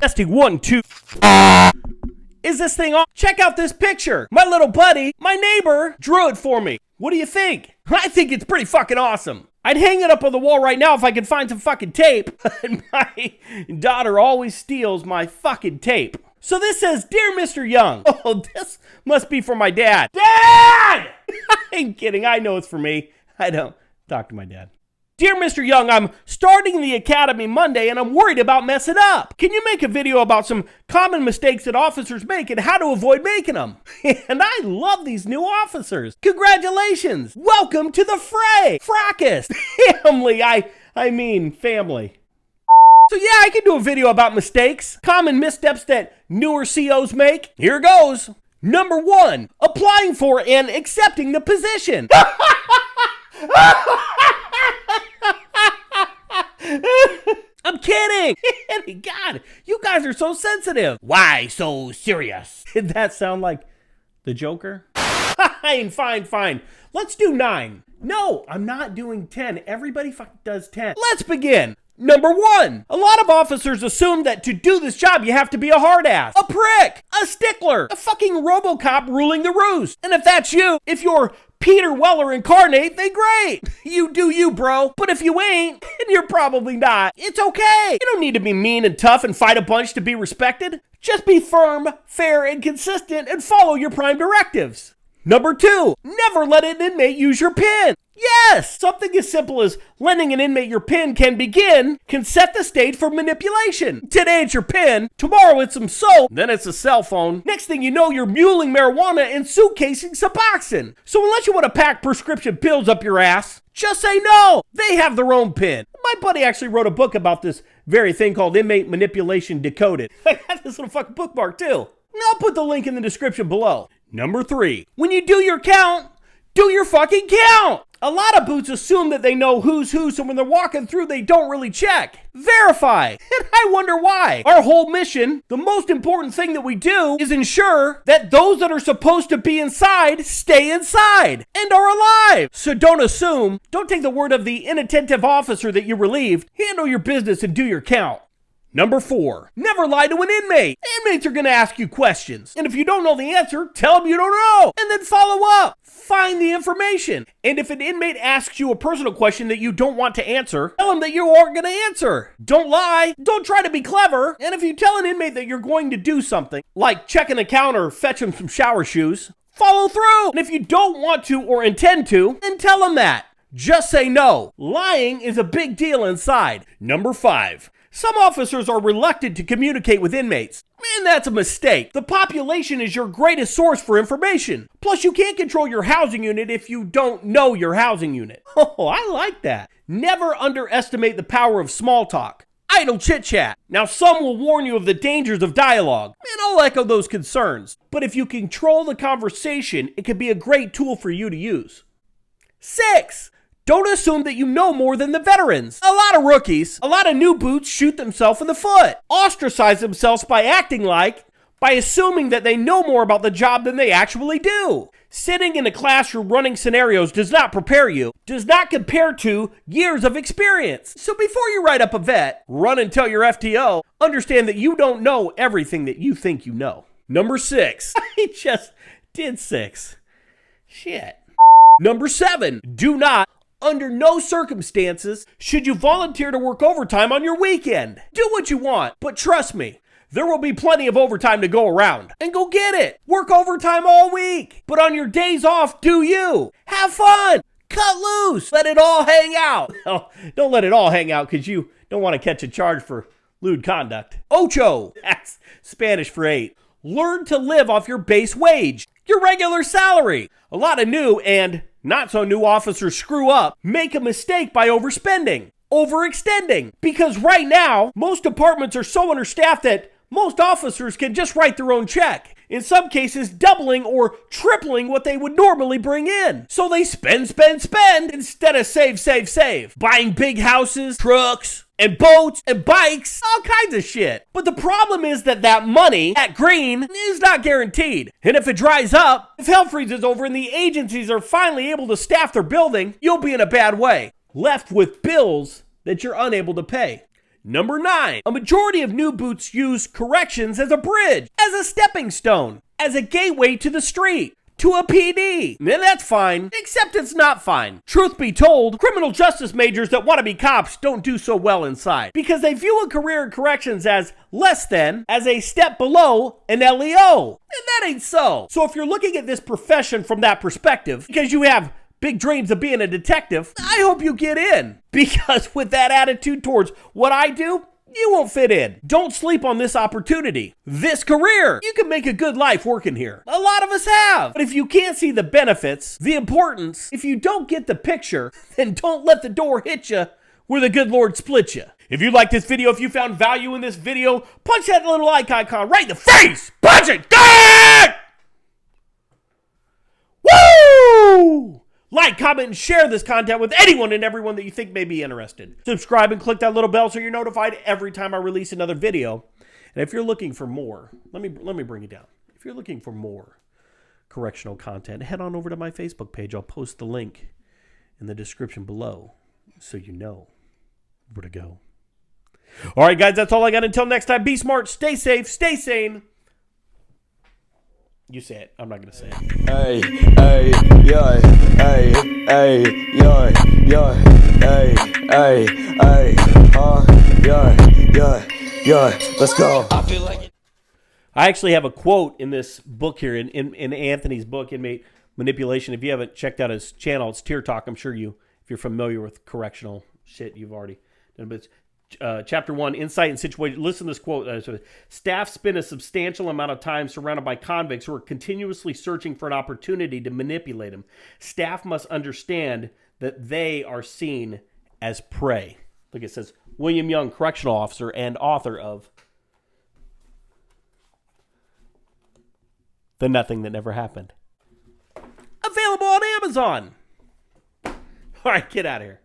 Testing 1, 2. Is this thing on? Check out this picture. My little buddy, my neighbor, drew it for me. What do you think? I think it's pretty fucking awesome. I'd hang it up on the wall right now if I could find some fucking tape. My daughter always steals my fucking tape. So this says, Dear Mr. Young. Oh, this must be for my dad. Dad! I'm kidding. I know it's for me. I don't talk to my dad. Dear Mr. Young, I'm starting the academy Monday and I'm worried about messing up. Can you make a video about some common mistakes that officers make and how to avoid making them? And I love these new officers. Congratulations. Welcome to the fray. Fracas. Family. I mean family. So yeah, I can do a video about mistakes, common missteps that newer COs make. Here goes. Number 1, applying for and accepting the position. I'm kidding. God, you guys are so sensitive. Why so serious? Did that sound like the Joker? Fine. Let's do 9. No, I'm not doing 10. Everybody fucking does 10. Let's begin. Number 1, a lot of officers assume that to do this job, you have to be a hard ass, a prick, a stickler, a fucking RoboCop ruling the roost. And if that's you, if you're Peter Weller incarnate, then great. You do you, bro. But if you ain't, and you're probably not, it's okay. You don't need to be mean and tough and fight a bunch to be respected. Just be firm, fair, and consistent and follow your prime directives. Number 2, never let an inmate use your PIN. Yes, something as simple as lending an inmate your PIN can set the stage for manipulation. Today it's your PIN, tomorrow it's some soap, then it's a cell phone. Next thing you know, you're muling marijuana and suitcasing Suboxone. So unless you want to pack prescription pills up your ass, just say no. They have their own PIN. My buddy actually wrote a book about this very thing called Inmate Manipulation Decoded. I got this little fucking bookmark too. I'll put the link in the description below. Number 3, when you do your count, do your fucking count. A lot of boots assume that they know who's who, so when they're walking through, they don't really check. Verify. And I wonder why. Our whole mission, the most important thing that we do, is ensure that those that are supposed to be inside stay inside and are alive. So don't assume. Don't take the word of the inattentive officer that you relieved. Handle your business and do your count. Number 4, never lie to an inmate. Inmates are going to ask you questions. And if you don't know the answer, tell them you don't know. And then follow up. Find the information. And if an inmate asks you a personal question that you don't want to answer, tell them that you aren't going to answer. Don't lie. Don't try to be clever. And if you tell an inmate that you're going to do something, like check an account or fetch him some shower shoes, follow through. And if you don't want to or intend to, then tell them that. Just say no. Lying is a big deal inside. Number 5. Some officers are reluctant to communicate with inmates. And that's a mistake. The population is your greatest source for information. Plus, you can't control your housing unit if you don't know your housing unit. Oh, I like that. Never underestimate the power of small talk. Idle chit-chat. Now, some will warn you of the dangers of dialogue, and I'll echo those concerns. But if you control the conversation, it can be a great tool for you to use. 6. Don't assume that you know more than the veterans. A lot of rookies, a lot of new boots shoot themselves in the foot, ostracize themselves by assuming that they know more about the job than they actually do. Sitting in a classroom running scenarios does not prepare you, does not compare to years of experience. So before you write up a vet, run and tell your FTO, understand that you don't know everything that you think you know. Number 6. I just did 6. Shit. Number 7. Do not, under no circumstances, should you volunteer to work overtime on your weekend. Do what you want, but trust me, there will be plenty of overtime to go around. And go get it. Work overtime all week. But on your days off, do you. Have fun. Cut loose. Let it all hang out. Oh, don't let it all hang out because you don't want to catch a charge for lewd conduct. Ocho. That's Spanish for 8. Learn to live off your base wage, your regular salary. A lot of new and not so new officers screw up, make a mistake by overspending, overextending. Because right now, most departments are so understaffed that most officers can just write their own check. In some cases, doubling or tripling what they would normally bring in. So they spend instead of save. Buying big houses, trucks, and boats, and bikes, all kinds of shit. But the problem is that money, that green, is not guaranteed. And if it dries up, if hell freezes over and the agencies are finally able to staff their building, you'll be in a bad way. Left with bills that you're unable to pay. Number 9, a majority of new boots use corrections as a bridge, as a stepping stone, as a gateway to the street, to a PD. And that's fine, except it's not fine. Truth be told, criminal justice majors that want to be cops don't do so well inside because they view a career in corrections as less than, as a step below an LEO. And that ain't so. So if you're looking at this profession from that perspective, because you have big dreams of being a detective, I hope you get in. Because with that attitude towards what I do, you won't fit in. Don't sleep on this opportunity. This career. You can make a good life working here. A lot of us have. But if you can't see the benefits, the importance, if you don't get the picture, then don't let the door hit you where the good Lord split you. If you like this video, if you found value in this video, punch that little like icon right in the face. Punch it. Good! Woo! Like, comment, and share this content with anyone and everyone that you think may be interested. Subscribe and click that little bell so you're notified every time I release another video. And if you're looking for more, let me bring it down. If you're looking for more correctional content, head on over to my Facebook page. I'll post the link in the description below so you know where to go. All right, guys, that's all I got. Until next time, be smart, stay safe, stay sane. You say it. I'm not going to say it. Hey, hey, yeah, hey, hey, yeah, yeah, hey, hey, hey, yeah, let's go. I feel like I actually have a quote in this book here, in Anthony's book, Inmate Manipulation. If you haven't checked out his channel, it's Tear Talk. I'm sure if you're familiar with correctional shit, you've already done. But Chapter 1, Insight and Situation. Listen to this quote. Staff spend a substantial amount of time surrounded by convicts who are continuously searching for an opportunity to manipulate them. Staff must understand that they are seen as prey. Look, it says, William Young, correctional officer and author of The Nothing That Never Happened. Available on Amazon. All right, get out of here.